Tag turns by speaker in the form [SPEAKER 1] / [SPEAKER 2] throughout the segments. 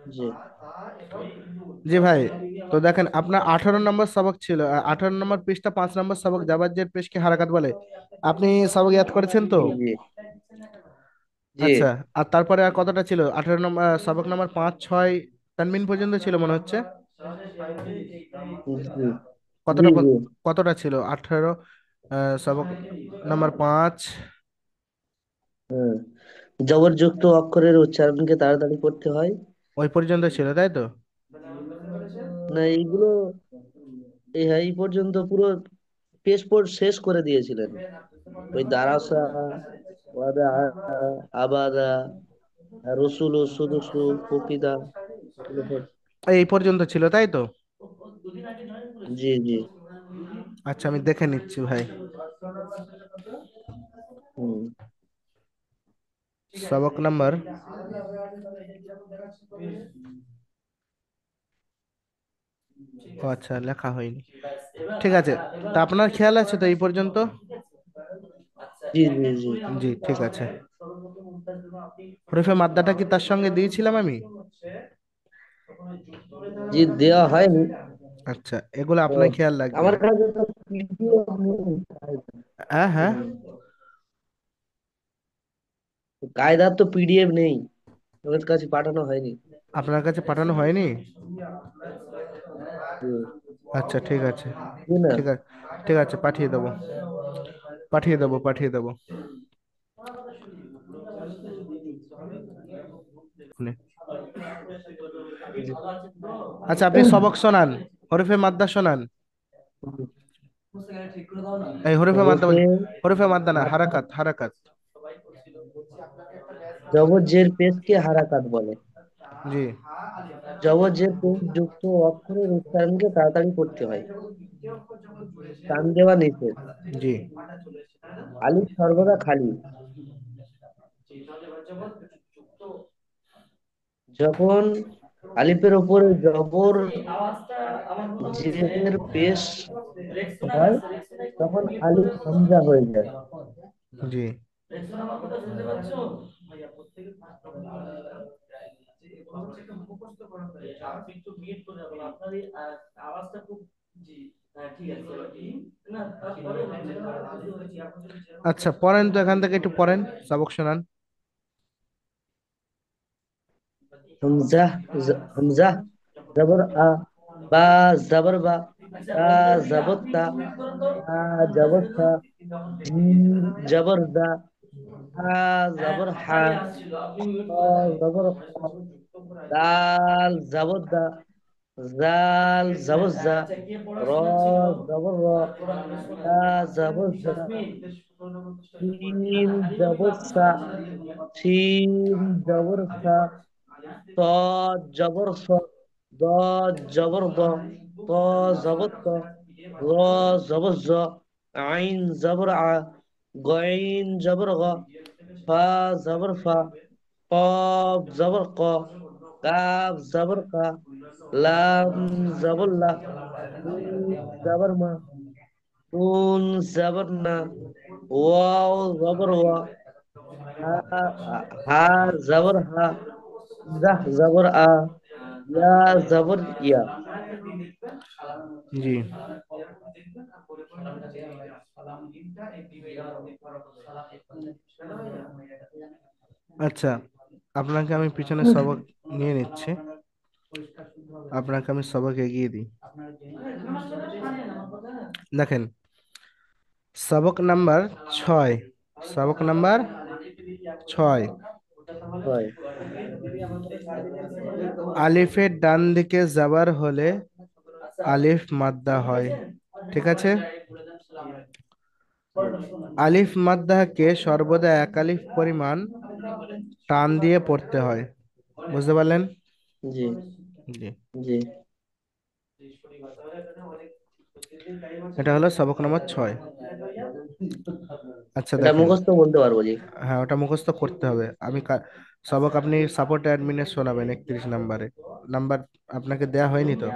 [SPEAKER 1] জি
[SPEAKER 2] জি ভাই, তো দেখেন আপনার 18 নম্বর সবক ছিল, 18 নম্বর পৃষ্ঠা 5 নম্বর সবক জাবাজ্জের পেশকে হারাকাত বলে। আপনি সবক ইয়াদ করেছেন তো?
[SPEAKER 1] জি জি
[SPEAKER 2] আচ্ছা, আর তারপরে আর কতটা ছিল? 18 নম্বর সবক নম্বর 5 6 তানবিন পর্যন্ত ছিল মনে হচ্ছে।
[SPEAKER 1] জি জি
[SPEAKER 2] কতটা
[SPEAKER 1] জি
[SPEAKER 2] কতটা ছিল? 18 সবক নম্বর 5।
[SPEAKER 1] হ্যাঁ, জবরযুক্ত অক্ষরের উচ্চারণকে তাড়াতাড়ি করতে হয়।
[SPEAKER 2] ওই পর্যন্ত ছিল তাই তো?
[SPEAKER 1] না এইগুলো, হ্যাঁ, এই পর্যন্ত পুরো পেজ শেষ করে দিয়েছিলেন। ওই দারাসা, ওয়াদা, আবাদা, রসুলু, সুদুসু, ফকিদা, এগুলো সব।
[SPEAKER 2] এই পর্যন্ত ছিল তাই তো?
[SPEAKER 1] জি জি
[SPEAKER 2] আচ্ছা, আমি দেখে নিচ্ছি ভাই।
[SPEAKER 1] হুম
[SPEAKER 2] সবক নাম্বার, ও আচ্ছা লেখা হয়নি, ঠিক আছে। তা আপনার খেয়াল আছে তো এই পর্যন্ত?
[SPEAKER 1] জি জি জি
[SPEAKER 2] জি ঠিক আছে। হরফে মাদ্দাটা কি তার সঙ্গে দিয়েছিলাম আমি?
[SPEAKER 1] জি দেওয়া হয়নি।
[SPEAKER 2] আচ্ছা, এগুলো
[SPEAKER 1] তো
[SPEAKER 2] আপনার খেয়াল রাখবেন।
[SPEAKER 1] আমার কাছে তো পিডিএফ নেই।
[SPEAKER 2] হ্যাঁ হ্যাঁ।
[SPEAKER 1] হুম, কায়দার তো পিডিএফ নেই, ওদের কাছে পাঠানো হয়নি।
[SPEAKER 2] আপনার কাছে পাঠানো হয়নি?
[SPEAKER 1] জি
[SPEAKER 2] আচ্ছা ঠিক আছে।
[SPEAKER 1] জি না।
[SPEAKER 2] ঠিক আছে, ঠিক আছে, পাঠিয়ে দেবো, পাঠিয়ে দেবো, পাঠিয়ে দেবো। নে।
[SPEAKER 1] জি।
[SPEAKER 2] আচ্ছা, আপনি সবক শোনান, হরফে মাদ্দা শোনান। এই হরফে মাদ্দা
[SPEAKER 1] ওরফে
[SPEAKER 2] বলি, হরফে মাদ্দা না,
[SPEAKER 1] মাদ্দা,
[SPEAKER 2] হারাকাত হারাকাত।
[SPEAKER 1] জবর পেশকে হারাকাত বলে।
[SPEAKER 2] জি
[SPEAKER 1] জবর পেশ যুক্ত অক্ষরের উচ্চারণকে তাড়াতাড়ি করতে হয়। টান দেওয়া নিষেধ।
[SPEAKER 2] জি।
[SPEAKER 1] আলিফ সর্বদা খালি। যখন আলিফের উপরে জবর জের পেশ হয়, তখন আলিফ হামজা হয়ে যায়।
[SPEAKER 2] জি। আচ্ছা পড়েন তো, এখান থেকে একটু পড়েন, সবক শোনান।
[SPEAKER 1] হামজা, হামজা জবর আ, বা জবর বা, তা জবর তা, আ জবর তা, জিম জবর দা, হা জবর হা, খ জবর খ, দাল জবর দা, জাল জবর জা, র জবর র, জা জবর জা, সিন জবর সা, শিন জবর সা, ত জবর স, দ জবর দ, ত জবর ত, র জবর জ, আইন জবর আ, গইন জবর গ, ফা জবর ফা, কফ জবর ক, কাফ জবর কা, লাম জবর লা, মিম জবর মা, নুন জবর না, ওয়াও জবর ওয়া, হা হা জবর হা, জাহ জবর আ, ইয়া জবর ইয়া।
[SPEAKER 2] জি। আচ্ছা, আপনাকে আমি পিছনে সবক নিয়ে নিচ্ছি, আপনাকে আমি সবক এগিয়ে দিই। দেখেন, সবক নাম্বার 6, সবক নাম্বার 6।
[SPEAKER 1] হয়
[SPEAKER 2] আলিফের ডান দিকে যাবার হলে আলিফ মাদ্দা হয়, ঠিক আছে?
[SPEAKER 1] জি
[SPEAKER 2] আলিফ মাদ্দাকে সর্বদা এক আলিফ পরিমাণ টান দিয়ে পড়তে হয়, বুঝতে পারলেন?
[SPEAKER 1] জি
[SPEAKER 2] জি।
[SPEAKER 1] জি
[SPEAKER 2] এটা হলো সবক নাম্বার 6। আচ্ছা
[SPEAKER 1] এটা
[SPEAKER 2] দেখেন,
[SPEAKER 1] মুখস্থ বলতে পারবো জি।
[SPEAKER 2] হ্যাঁ ওটা মুখস্থ করতে হবে। সবক আপনি সাপোর্ট অ্যাডমিনে শোনাবেন 31 নম্বরে। নাম্বার আপনাকে দেয়া হয়নি তো?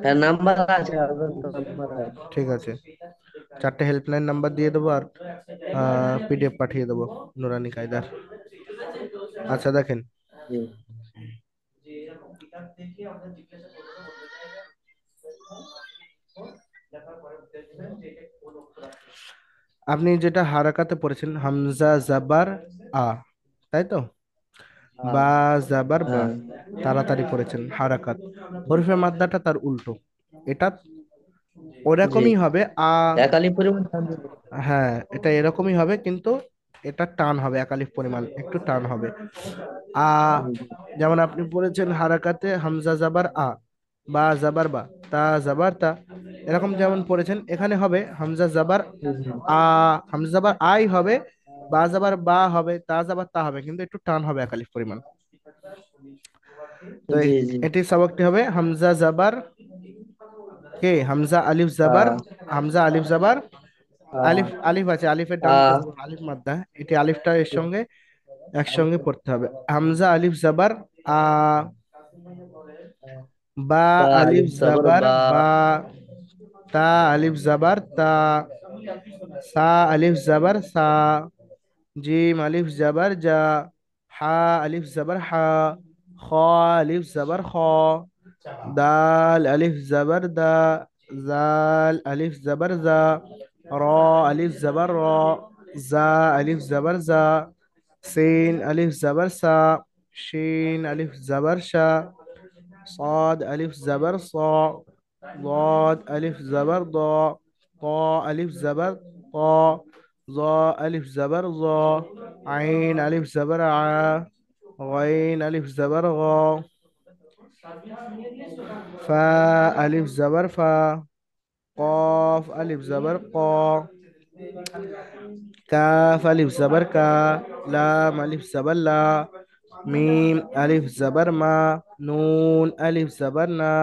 [SPEAKER 1] হ্যাঁ নাম্বার আছে, আপনার নাম্বার আছে।
[SPEAKER 2] ঠিক আছে, 4টে হেল্পলাইন নাম্বার দিয়ে দেবো, আর পিডিএফ পাঠিয়ে দেবো নুরানি কায়দার। আচ্ছা দেখেন,
[SPEAKER 1] জি।
[SPEAKER 2] আপনি যেটা হারাকাতে পড়েছেন হামজা জাবার আ, তাই তো,
[SPEAKER 1] হ্যাঁ।
[SPEAKER 2] বা জাবার বা,
[SPEAKER 1] হ্যাঁ।
[SPEAKER 2] তাড়াতাড়ি পড়েছেন হারাকাত। হরফে মাদ্দাটা তার উল্টো, এটা
[SPEAKER 1] জি।
[SPEAKER 2] ওরকমই হবে আ।
[SPEAKER 1] একালি পরিমাণ টান দেবো।
[SPEAKER 2] হ্যাঁ, এটা এরকমই হবে, কিন্তু এটা টান হবে, একালিফ পরিমাণ একটু টান হবে। আ,
[SPEAKER 1] জি।
[SPEAKER 2] যেমন আপনি পড়েছেন হারাকাতে হামজা জাবার আ, বা জাবার বা, তা জাবার তা, এরকম যেমন পড়েছেন এখানে হবে হামজা জাবার
[SPEAKER 1] হুম, হুম।
[SPEAKER 2] আ, হামজা জাবার আই হবে, বা জাবার বা হবে, তা জাবার তা হবে, কিন্তু একটু টান হবে একালিফ পরিমাণ। তো
[SPEAKER 1] জি। জি।
[SPEAKER 2] এটি সবকটি হবে হামজা জাবার কে, হামজা আলিফ জাবার,
[SPEAKER 1] হ্যাঁ।
[SPEAKER 2] হামজা আলিফ জাবার,
[SPEAKER 1] হ্যাঁ।
[SPEAKER 2] আলিফ আলিফ আছে, আলিফের ডান দিকে
[SPEAKER 1] হ্যাঁ।
[SPEAKER 2] যেমন আলিফ মাদ্দা, এটি আলিফটা এর সঙ্গে একসঙ্গে পড়তে হবে। হামজা আলিফ জাবার আ, বা
[SPEAKER 1] তা
[SPEAKER 2] আলিফ
[SPEAKER 1] আলিফ জবর
[SPEAKER 2] জাবার
[SPEAKER 1] বা।
[SPEAKER 2] বা, তা আলিফ জাবার তা, সা আলিফ জাবার সা, জিম আলিফ জাবার জা, হা আলিফ জাবার হা, খ আলিফ জাবার খ, দাল আলিফ জাবার দা, জাল আলিফ জাবার জা, র আলিফ জাবার র, জা আলিফ জাবার জা, সিন আলিফ জাবার সা, শিন আলিফ জাবার শা, صاد ألف زبر صا، ضاد ألف زبر ضا، طا ألف زبر طا، ظا ألف زبر ظا، عين ألف زبر ع، غين ألف زبر غا، فا ألف زبر فا، قاف ألف زبر قا، كاف ألف زبر كا، لام ألف زبر لا، ميم ألف زبر ما، نون ألف زبر نا،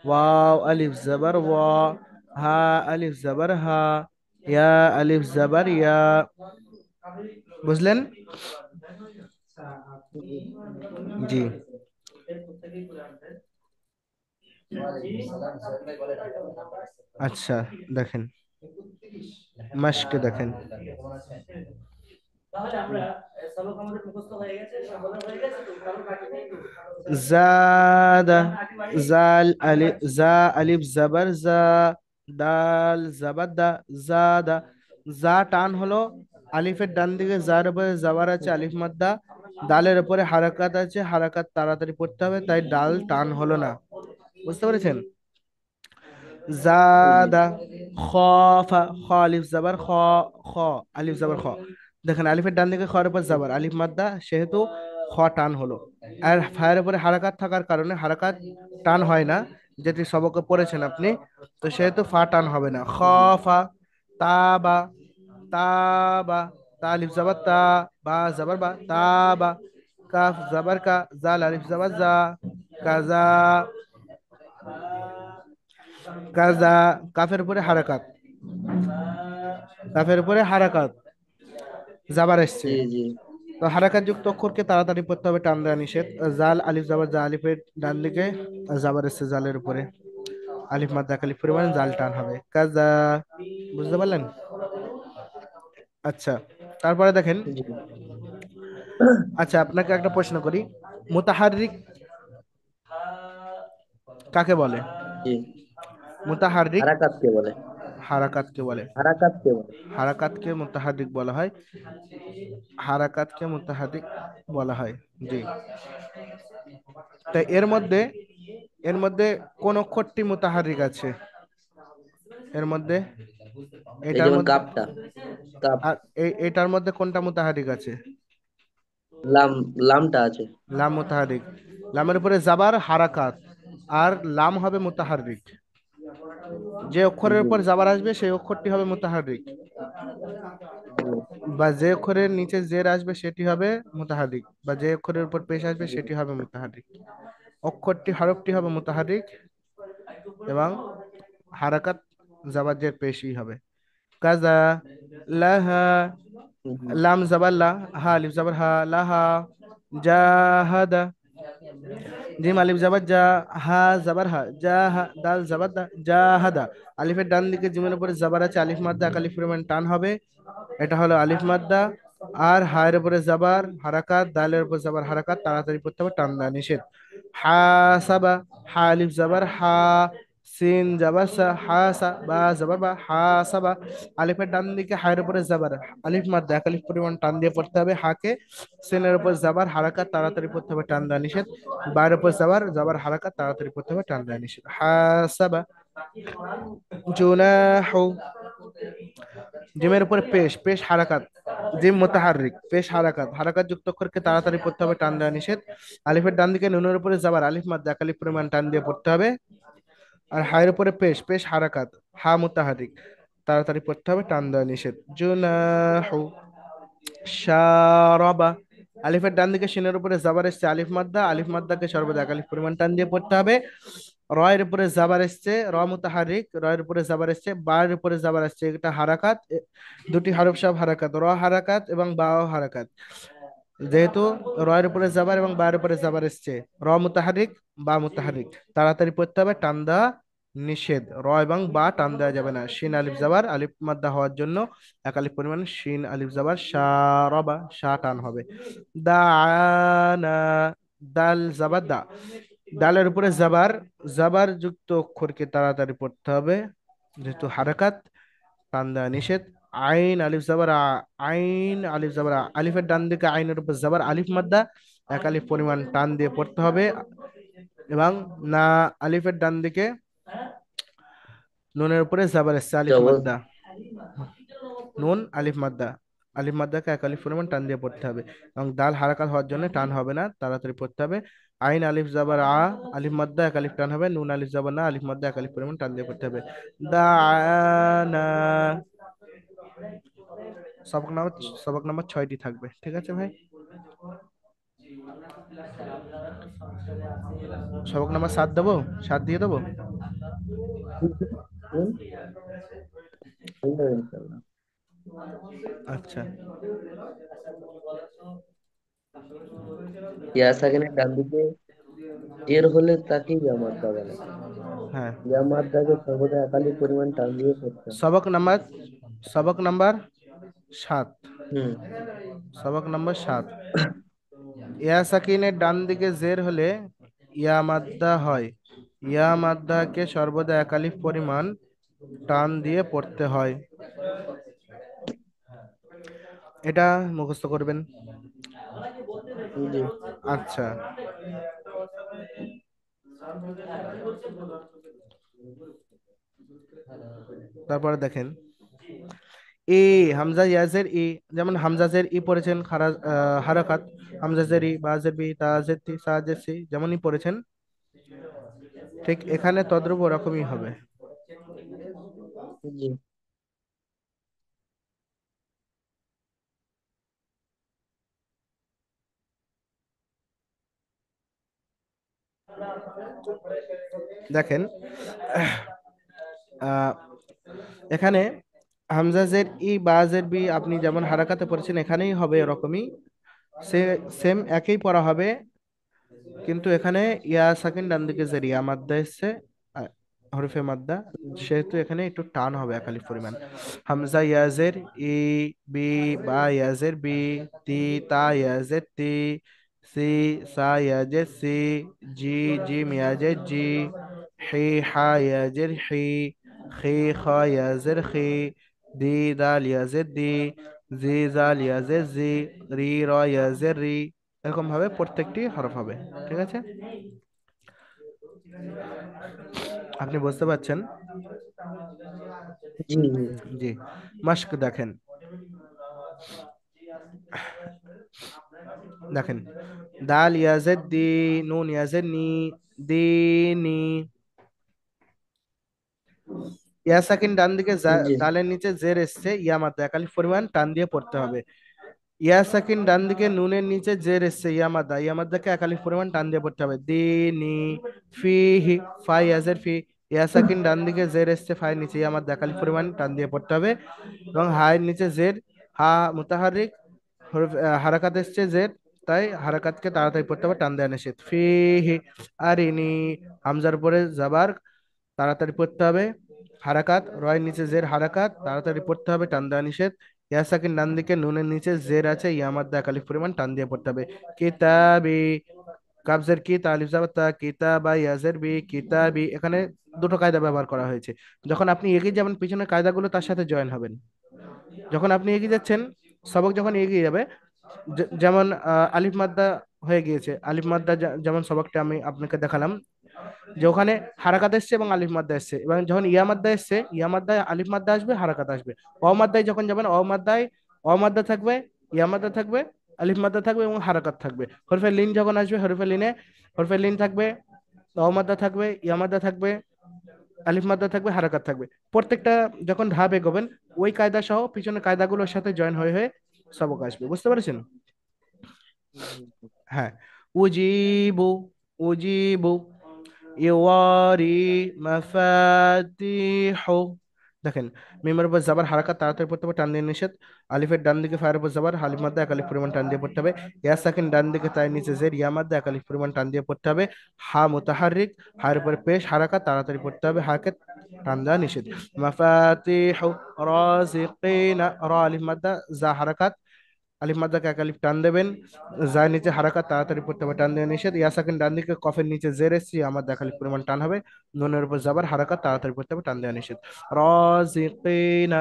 [SPEAKER 2] واو ألف زبر وا، ها ألف زبر ها، يا ألف زبر يا। বুঝলেন?
[SPEAKER 1] জি।
[SPEAKER 2] জি। আচ্ছা দেখেন, মাশকে দেখেন,
[SPEAKER 1] হুম।
[SPEAKER 2] জাদা, জাল আলিফ, জা আলিফ জাবার জা, দাল জাবার দা, জাদা, জা টান হলো, আলিফের ডান দিকে জার উপরে জাবার আছে, আলিফ মাদ্দা, দালের উপরে হারাকাত আছে, হারাকাত তাড়াতাড়ি পড়তে হবে, তাই ডাল টান হলো না। বুঝতে পেরেছেন?
[SPEAKER 1] জি।
[SPEAKER 2] জাদা, খফা, খ আলিফ জাবার খ, খ আলিফ জাবার খ, দেখেন আলিফের ডান দিকে খর উপর
[SPEAKER 1] হুম।
[SPEAKER 2] জাবার, আলিফ মাদ্দা, সেহেতু খ টান হলো। আর ফায়ের উপরে হারাকাত থাকার কারণে হারাকাত টান হয় না, যেটি সবকে পড়েছেন আপনি, তো সেহেতু ফা টান হবে না।
[SPEAKER 1] জি।
[SPEAKER 2] খফা, তাবা, তাবা, তা আলিফ জাবার তা, বা জাবার বা, তাবা, কাফ জাবার কা, জাল আলিফ জাবার জা, কাজা, কাজা, কাফের উপরে হারাকাত, কাফের উপরে হারাকাত, জাবার এসছে,
[SPEAKER 1] জি। জি।
[SPEAKER 2] তো হারাকাত যুক্ত অক্ষরকে তাড়াতাড়ি পড়তে হবে, টান দেওয়া নিষেধ। জাল আলিফ জাবার জা, আলিফের ডান দিকে জাবার এসছে জালের উপরে, আলিফ মাদ্দা কালিফ পরিমাণ, জাল টান হবে, কাজা। বুঝতে পারলেন? আচ্ছা, তারপরে দেখেন,
[SPEAKER 1] জি।
[SPEAKER 2] আচ্ছা আপনাকে একটা প্রশ্ন করি, মুতাহাররিক কাকে বলে?
[SPEAKER 1] জি।
[SPEAKER 2] মুতাহাররিক
[SPEAKER 1] হারাকাতকে বলে।
[SPEAKER 2] হারাকাতকে বলে,
[SPEAKER 1] হারাকাতকে বলে।
[SPEAKER 2] হারাকাতকে মুতাহাররিক বলা হয়, হারাকাতকে মুতাহাররিক বলা হয়। জি। তো এর মধ্যে কোন অক্ষরটি মুতাহাররিক আছে এর মধ্যে?
[SPEAKER 1] এই
[SPEAKER 2] এটার
[SPEAKER 1] যেমন
[SPEAKER 2] মধ্যে,
[SPEAKER 1] কাপটা। কাপ।
[SPEAKER 2] আর এটার মধ্যে কোনটা মুতাহারিক আছে?
[SPEAKER 1] লাম। লামটা আছে।
[SPEAKER 2] লাম মুতাহারিক, লামের উপরে জাবার হারাকাত, আর লাম হবে মুতাহারিক, যে অক্ষরের
[SPEAKER 1] জি।
[SPEAKER 2] উপর জাবার আসবে সেই অক্ষরটি হবে মুতাহারিক,
[SPEAKER 1] জি।
[SPEAKER 2] বা যে অক্ষরের নিচে জের আসবে সেটি হবে মুতাহারিক, বা যে অক্ষরের উপর পেশ আসবে
[SPEAKER 1] জি।
[SPEAKER 2] সেটি হবে মুতাহারিক। অক্ষরটি হরফটি হবে মুতাহারিক, এবং হারাকাত জাবার জের পেশই হবে। কাজা, লাহা,
[SPEAKER 1] জি।
[SPEAKER 2] লাম জাবার লা, হা আলিফ জাবার হা, লাহা, জাহাদা, জিম আলিফ জাবার জা, হা জাবার হা, জাহা, দাল জাবার দা, জাহাদা, আলিফের ডান দিকে জিমের উপরে জাবার আছে, আলিফ মাদ্দা, এক আলিফ পরিমাণ টান হবে, এটা হলো আলিফ মাদ্দা, আর হায়ের উপরে জাবার হারাকাত, দালের উপর জাবার হারাকাত, তাড়াতাড়ি পড়তে হবে, টান দেওয়া নিষেধ। হাসাবা, হা আলিফ জাবার হা, সিন জাবার সা, হাসা, বা জাবার বা, হাসাবা। আলিফের ডান দিকে হায়ের উপরে জাবার, আলিফ মাদ্দা এক আলিফ পরিমাণ টান দিয়ে পড়তে হবে হাকে। সিনের উপর জাবার হারাকাত, তাড়াতাড়ি পড়তে হবে, টান দেওয়া নিষেধ। বায়ের উপর জাবার জাবার হারাকাত, তাড়াতাড়ি পড়তে হবে, টান দেওয়া নিষেধ। হাসাবা। জুনাহু, জিমের উপরে পেশ, পেশ হারাকাত, জিম মুতাহাররিক, পেশ হারাকাত, হারাকাত যুক্ত অক্ষরকে তাড়াতাড়ি পড়তে হবে, টান দেওয়া নিষেধ। আলিফের ডান দিকে নুনের উপরে যাবার, আলিফ মাদ্দা এক আলিফ পরিমাণ টান দিয়ে পড়তে হবে। আর হায়ের উপরে পেশ, পেশ হারাকাত, হা মুতাহারিক, তাড়াতাড়ি পড়তে হবে, টান দেওয়া নিষেধ। জুনাহু। শারাবা, আলিফের ডান দিকে শিনের উপরে জাবার এসছে, আলিফ মাদ্দা, আলিফ মাদ্দাকে সর্বদা এক আলিফ পরিমাণ টান দিয়ে পড়তে হবে। রয়ের উপরে জাবার এসছে, র মুতাহারিক, রয়ের উপরে জাবার এসছে, বার উপরে জাবার আসছে, এটা হারাকাত। দুটি হরফ সব হারাকাত, র হারাকাত এবং বাও হারাকাত। যেহেতু রয়ের উপরে জাবার এবং বার উপরে জাবার এসছে, র মুতাহারিক, বা মুতাহারিক, তাড়াতাড়ি পড়তে হবে, টান দেওয়া নিষেধ। র এবং বা টান দেওয়া যাবে না। শিন আলিফ জাবার, আলিফ মাদ্দা হওয়ার জন্য এক আলিফ পরিমাণ শিন আলিফ জাবার শা, রবা, শা টান হবে। দানা, দাল জাবার দা, ডালের উপরে জাবার, জাবার যুক্ত অক্ষরকে তাড়াতাড়ি পড়তে হবে, যেহেতু হারাকাত, টান দেওয়া নিষেধ। আইন আলিফ জাবার আইন আলিফ জাবার আলিফের ডান দিকে আইনের উপর জাবার, আলিফ মাদ্দা এক আলিফ পরিমাণ টান দিয়ে পড়তে হবে। এবং না, আলিফের ডান দিকে নুনের উপরে জাবার এসছে, আলিফ
[SPEAKER 1] জবর।
[SPEAKER 2] মাদ্দা, নুন আলিফ মাদ্দা, আলিফ মাদ্দাকে এক আলিফ পরিমাণ টান দিয়ে পড়তে হবে। এবং দাল হারাকাত হওয়ার জন্য টান হবে না, তাড়াতাড়ি পড়তে হবে। আইন আলিফ জাবার আলিফ মাদ্দা এক আলিফ টান হবে, নুন আলিফ জাবার না, আলিফ মাদ্দা এক আলিফ পরিমাণ টান দিয়ে পড়তে হবে। দানা। সবক নাম্বার, সবক নাম্বার 6টি থাকবে, ঠিক আছে ভাই? সবক নাম্বার 7 দেবো, 7 দিয়ে দেবো।
[SPEAKER 1] বলুন, হয়ে যাবে ইনশাল্লাহ।
[SPEAKER 2] আচ্ছা।
[SPEAKER 1] ইয়া সাকিনের ডান দিকে জের হলে তাকে ইয়া মাদ্দা বলে।
[SPEAKER 2] হ্যাঁ,
[SPEAKER 1] ইয়া মাদ্দাকে সর্বদা একাধিক পরিমাণ টান দিয়ে পড়তে হয়।
[SPEAKER 2] সবক নাম্বার, সবক নাম্বার 7,
[SPEAKER 1] হুম।
[SPEAKER 2] সবক নাম্বার 7। ইয়া সাকিনের ডান দিকে জের হলে ইয়া মাদ্দা হয়, ইয়া মাদ্দাকে সর্বদা এক আলিফ পরিমাণ টান দিয়ে পড়তে হয়। এটা মুখস্থ করবেন।
[SPEAKER 1] জি।
[SPEAKER 2] আচ্ছা, তারপরে দেখেন, ই, হামজা ইয়াজের ই, যেমন হামজাজের ই পড়েছেন হারাকাত, হামজাজের ই, বাজের বি, তাজের তি, সাজের সি, যেমনই পড়েছেন, ঠিক এখানে তদ্রুপ ওরকমই হবে।
[SPEAKER 1] জি।
[SPEAKER 2] দেখেন, আহ, এখানে হামজাজের ই বাজের বি আপনি যেমন হারাকাতে পড়েছেন এখানেই হবে এরকমই, সে সেম একই পড়া হবে। কিন্তু এখানে ইয়া সাকিন ডান দিকে জের, ইয়া মাদ্দা এসছে, আহ, হরফে মাদ্দা, সেহেতু এখানে একটু টান হবে একালিফ পরিমাণ। হামজা ইয়াজের ই, বি, বা ইয়াজের বি, তি, তা ইয়াজের তি, সি, সা ইয়াজের সি, জি, জিম ইয়াজের জি, হি, হা ইয়াজের হি, খি, খ ইয়াজের খি, দি, দাল ইয়াজের দি, জি, জাল ইয়াজের জি, রি, র ইয়াজের রি, এরকম ভাবে প্রত্যেকটি হরফ হবে, ঠিক আছে? আপনি বুঝতে পারছেন?
[SPEAKER 1] জি। জি।
[SPEAKER 2] জি। মাস্ক দেখেন, দেখেন, দাল ইয়াজেদ দি, নুন ইয়াজেদ নি, দিনি। ইয়া সাকিন ডান দিকে
[SPEAKER 1] জি।
[SPEAKER 2] দালের নিচে জের এসছে, ইয়া মাদ্দা এক আলিফ পরিমাণ টান দিয়ে পড়তে হবে। ইয়া সাকিন ডান দিকে নুনের নিচে জের এসছে, ইয়া মাদ্দা, ইয়া মাদ্দাকে এক আলিফ পরিমাণ টান দিয়ে পড়তে হবে। দিনি, ফিহি, ফা ইয়াজের ফি, ইয়া সাকিন ডান দিকে জের এসছে, ফায়ের নিচে ইয়া মাদ্দা এক আলিফ পরিমাণ টান দিয়ে পড়তে হবে। এবং হায়ের নিচে জের, হা মুতাহারিক, হারাকাত এসছে জের, তাই হারাকাতকে তাড়াতাড়ি পড়তে হবে, টান দেওয়া নিষেধ। ফিহি, আরিনি, হামজার উপরে জাবার, তাড়াতাড়ি পড়তে হবে, হারাকাত, রয়ের নিচে জের হারাকাত, তাড়াতাড়ি পড়তে হবে, টান দেওয়া নিষেধ। ইয়া সাকিন ডান দিকে, নুনের নিচে জের আছে, ইয়া মাদ্দা এক আলিফ পরিমাণ টান দিয়ে পড়তে হবে। কিতাবি, কাবজের কি, তা আলিফ জাবার তা, কিতাবা ইয়াজের বি, কিতাবি। এখানে দুটো কায়দা ব্যবহার করা হয়েছে। যখন আপনি এগিয়ে যাবেন পিছনের কায়দাগুলো তার সাথে জয়েন হবেন। যখন আপনি এগিয়ে যাচ্ছেন, সবক যখন এগিয়ে যাবে, যেমন আলিফ মাদ্দা হয়ে গিয়েছে, আলিফ মাদ্দা যেমন সবকটা আমি আপনাকে দেখালাম, যে ওখানে হারাকাত এসছে এবং আলিফ মাদ্দা এসছে, এবং যখন ইয়া মাদ্দা এসছে, ইয়া মাদ্দায় আলিফ মাদ্দা আসবে, হারাকাত আসবে। অ মাদ্দায় যখন যাবেন, অ মাদ্দায় অ মাদ্দা থাকবে, ইয়া মাদ্দা থাকবে, আলিফ মাদ্দা থাকবে এবং হারাকাত থাকবে। হরফে লিন যখন আসবে, হরফে লিনে হরফে লিন থাকবে, অ মাদ্দা থাকবে, ইয়া মাদ্দা থাকবে, আলিফ মাদ্দা থাকবে, হারাকাত থাকবে। প্রত্যেকটা যখন ধাপ এগোবেন, ওই কায়দা সহ পিছনের কায়দাগুলোর সাথে জয়েন হয়ে হয়ে সবক আসবে। বুঝতে পেরেছেন?
[SPEAKER 1] হুম।
[SPEAKER 2] হ্যাঁ। উজিবু, উজিবু, ইওয়ারি, মাফাতিহু। দেখেন, মিমের উপর জাবার হারাকাত তাড়াতাড়ি পড়তে হবে, টান দিয়ে নিষেধ। আলিফের ডান দিকে ফায়ের উপর জাবার, হালিফ মাদ্দা এক আলিফ পরিমাণ টান দিয়ে পড়তে হবে। ইয়া সাকিন ডান দিকে, তাই নিচে জের, ইয়া মাদ্দা এক আলিফ পরিমাণ টান দিয়ে পড়তে হবে। হা মুতাহারিক, হায়ের উপরে পেশ হারাকাত তাড়াতাড়ি পড়তে হবে, হাকে টান দেওয়া নিষেধ। মাফাতিহু, রাজিকিনা, র আলিফ মাদ্দা, জা হারাকাত, আলিফ মাদ্দাকে এক আলিফ টান দেবেন। যায় নিচে হারাকাত তাড়াতাড়ি পড়তে হবে, টান দেওয়া নিষেধ। ইয়া সাকিন ডান দিকে, কফের নিচে জের এসছি, আমার এক আলিফ পরিমাণ টান হবে। নুনের উপর জাবার হারাকাত তাড়াতাড়ি পড়তে হবে, টান দেওয়া নিষেধ। রাজিকিনা।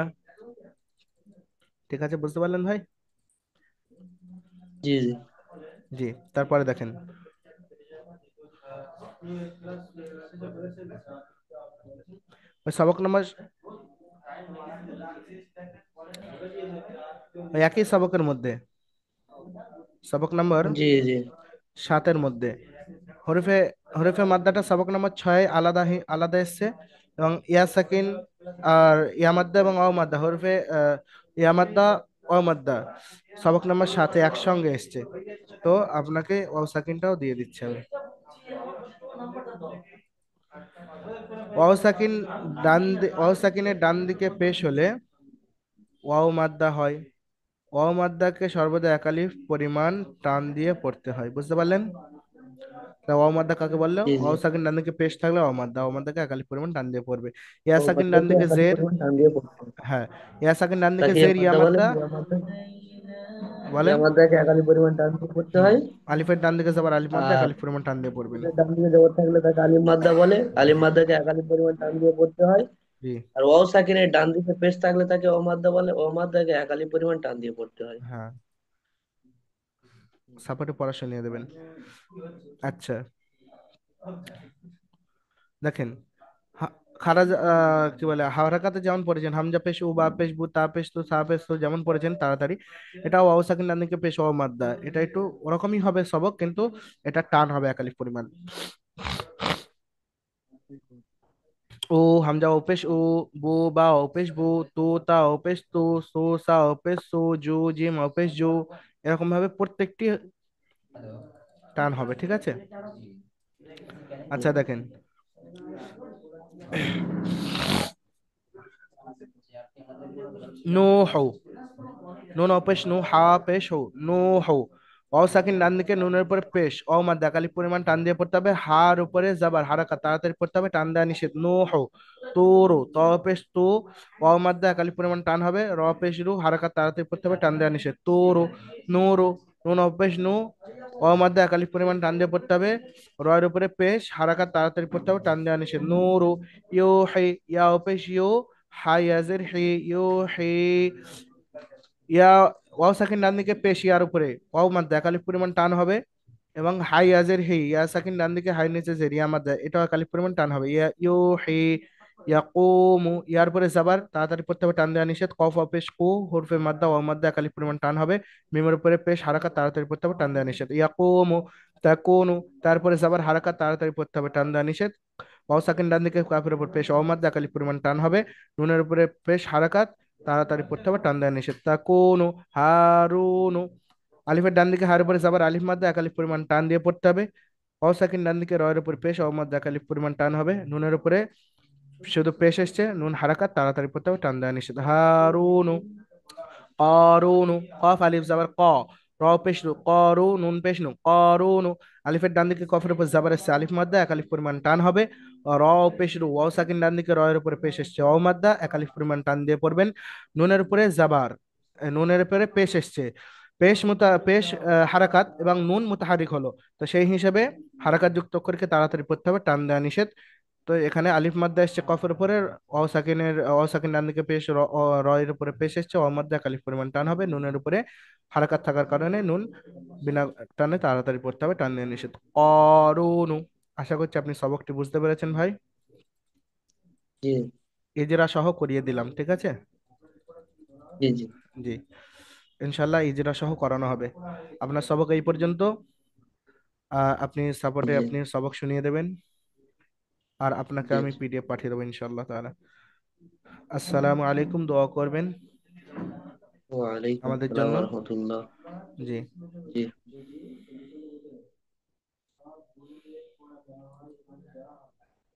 [SPEAKER 2] ঠিক আছে, বুঝতে পারলেন ভাই?
[SPEAKER 1] জি জি।
[SPEAKER 2] জি। তারপরে দেখেন, ওই সবক নম্বর, ওই একই সবকের মধ্যে, সবক নম্বর
[SPEAKER 1] জি জি।
[SPEAKER 2] 7-এর মধ্যে, হরফে হরফে মাদ্দাটা সবক নম্বর 6 আলাদা আলাদা এসছে, এবং ইয়া সাকিন আর ইয়া মাদ্দা এবং অ মাদ্দা, হরফে ইয়া মাদ্দা, অ মাদ্দা সবক নম্বর 7-এ একসঙ্গে এসছে। তো আপনাকে অ সাকিনটাও দিয়ে দিচ্ছি আমি। ওয়াও সাকিন ওয়াও সাকিনের ডান দিকে পেশ হলে ওয়াও মাদ্দা হয়। ওয়াও মাদ্দাকে সর্বদা একালিফ পরিমাণ টান দিয়ে পড়তে হয়। বুঝতে পারলেন? তা ওয়াও মাদ্দা কাকে বললো?
[SPEAKER 1] জি জি।
[SPEAKER 2] ওয়াও সাকিন ডান দিকে পেশ থাকলে ওয়াও মাদ্দা, ওয়াও মাদ্দাকে একালিফ পরিমাণ টান দিয়ে পড়বে। ইয়া
[SPEAKER 1] ও
[SPEAKER 2] সাকিন ডান
[SPEAKER 1] মাদ্দাকে
[SPEAKER 2] দিকে
[SPEAKER 1] একাধিক
[SPEAKER 2] জের,
[SPEAKER 1] পরিমাণ টান দিয়ে পড়তে হবে।
[SPEAKER 2] হ্যাঁ, ইয়া সাকিন ডান দিকে
[SPEAKER 1] তাকে ইয়া
[SPEAKER 2] জের, ইয়া
[SPEAKER 1] মাদ্দা বলে,
[SPEAKER 2] মাদ্দা,
[SPEAKER 1] ইয়া
[SPEAKER 2] বলেন।
[SPEAKER 1] মাদ্দাকে একাধিক পরিমাণ টান দিয়ে পড়তে
[SPEAKER 2] হুম।
[SPEAKER 1] হয়।
[SPEAKER 2] আলিফের ডান দিকে যাবার আলিফ মাদ্দা
[SPEAKER 1] আর
[SPEAKER 2] একালিফ পরিমাণ টান দিয়ে পড়বেন।
[SPEAKER 1] ডান দিকে জবর থাকলে তাকে আলিম মাদ্দা বলে, আলিম মাদ্দাকে একাধিক পরিমাণ টান দিয়ে পড়তে হয়।
[SPEAKER 2] জি।
[SPEAKER 1] আর ওয়াও সাকিনের ডান দিকে পেশ থাকলে তাকে অমাদ্দা বলে, অমাদ্দাকে একাধিক পরিমাণ টান দিয়ে পড়তে হয়।
[SPEAKER 2] হ্যাঁ, সাপোর্টে পড়াশোনা নিয়ে দেবেন। আচ্ছা, দেখেন, হা- খারাজ কি বলে, হারাকাতে যেমন পড়েছেন, হামজা পেশ, উ, বা পেশ, বু, তা পেশ, তু, সা পেশ, তু যেমন পড়েছেন তাড়াতাড়ি, এটা ওয়াও সাকিন ডান দিকে পেশ, ও মাদ্দা, এটা একটু ওরকমই হবে সবক, কিন্তু এটা টান হবে একালিফ পরিমাণ। ও হামজা ও পেশ ও, বু বা ও পেশ বু, তু তা ও পেশ তু, সু সা ও পেশ সু, জু জিম ও পেশ জু, এরকম ভাবে প্রত্যেকটি টান হবে। ঠিক আছে? আচ্ছা, দেখেন, নো হও, নুন অপেশ নু, হা পেশ হো, নো হো। অ সাকিন ডান দিকে, নুনের উপরে পেশ, অ মাদ্দা একালিফ পরিমাণ টান দিয়ে পড়তে হবে, হার উপরে জাবার হারাকাত তাড়াতাড়ি পড়তে হবে, টান দেওয়া নিষেধ। নো হো, তোরো, ত পেশ তু, অ মাদ্দা একালিফ পরিমাণ টান হবে, র পেশ রু, হারাকাত তাড়াতাড়ি পড়তে হবে, টান দেওয়া নিষেধ। তোরো, নোরো, নুন অপেশ নু, অ মাদ্দা একালিফ পরিমাণ টান দিয়ে পড়তে হবে, রয়ের উপরে পেশ হারাকাত তাড়াতাড়ি পড়তে হবে, টান দেওয়া নিষেধ। নোরো, ইউ হে, ইয়া অপেশ ইউ, হাই ইয়াজের হে, ইউ হে, ইয়া, ওয়াও সাকিন ডান দিকে পেশ, ইয়ার উপরে ওয়াও মাদ্দা একালিফ পরিমাণ টান হবে, এবং হাই আজের হে, ইয়া সাকিন ডান দিকে, হাই নিচে জের, ইয়া মাদ্দা, এটাও একালিফ পরিমাণ টান হবে। ইয়া ইউ হে, ইয়াকুমু, ইয়ার পরে জাবার তাড়াতাড়ি পড়তে হবে, টান দেওয়া নিষেধ। কফ অপেশ কু, হরফে মাদ্দা, ওয়াও মাদ্দা একালিফ পরিমাণ টান হবে। মিমের উপরে পেশ হারাকাত তাড়াতাড়ি পড়তে হবে, টান দেওয়া নিষেধ। ইয়াকুমু, তাকুনু, তারপরে জাবার হারাকাত তাড়াতাড়ি পড়তে হবে, টান দেওয়া নিষেধ। ওয়াও সাকিন ডান দিকে, কাফের উপর পেশ, ওয়াও মাদ্দা একালিফ পরিমাণ টান হবে। নুনের উপরে পেশ হারাকাত তাড়াতাড়ি পড়তে হবে, টান দেওয়া নিষেধ। তাকুনু, হারুনু, আলিফের ডান দিকে হার উপরে জাবার আলিফ মাদ্দা একালিফ পরিমাণ টান দিয়ে পড়তে হবে। অ সাকিন ডান দিকে, রয়ের উপর পেশ, অ মাদ্দা একালিফ পরিমাণ টান হবে। নুনের উপরে শুধু পেশ এসছে, নুন হারাকাত তাড়াতাড়ি পড়তে হবে, টান দেওয়া নিষেধ। হারুনু, قارون, قاف আলিফ জাবার ক, র পেশনু, করু, নুন পেশনু, করুনু, আলিফের ডান দিকে কফের উপর জাবার এসছে, আলিফ মাদ্দা এক আলিফ পরিমাণ টান হবে। র পেশরু, ওয়াও সাকিন ডান দিকে, রয়ের উপরে পেশ এসছে, অ মাদ্দা এক আলিফ পরিমাণ টান দিয়ে পড়বেন। নুনের উপরে জাবার, নুনের উপরে পেশ এসছে। পেশ হারাকাত এবং নুন মুতাহারিক হলো। তো সেই হিসেবে হারাকাত যুক্ত অক্ষরকে তাড়াতাড়ি পড়তে হবে, টান দেওয়া নিষেধ। তো এখানে আলিফ মাদ্দা এসছে কফের উপরে, অসাকিন ডান দিকে পেশ, র এর উপরে পেশ এসছে, অ মাদ্দা কালিফ পরিমাণ টান হবে, নুনের উপরে হারাকাত থাকার কারণে নুন বিনা টানে তাড়াতাড়ি পড়তে হবে, টান দেওয়া নিষেধ। করুনু। আশা করছি আপনি সবকটি বুঝতে পেরেছেন ভাই।
[SPEAKER 1] জি
[SPEAKER 2] ইজরা সহ করিয়ে দিলাম, ঠিক আছে।
[SPEAKER 1] জি জি
[SPEAKER 2] জি, ইনশাল্লাহ ইজরা সহ করানো হবে। আপনার সবক এই পর্যন্ত। আপনি সাপোর্টে
[SPEAKER 1] জি।
[SPEAKER 2] আপনি সবক শুনিয়ে দেবেন, আর আপনাকে
[SPEAKER 1] জি
[SPEAKER 2] আমি পিডিএফ পাঠিয়ে দেবো ইনশাল্লাহ তাআলা। আসসালামু আলাইকুম, দোয়া করবেন
[SPEAKER 1] ওয়ালাইকুম
[SPEAKER 2] আমাদের
[SPEAKER 1] আসসালাম
[SPEAKER 2] জন্য।
[SPEAKER 1] রহমতুল্লাহ।
[SPEAKER 2] জি।
[SPEAKER 1] জি।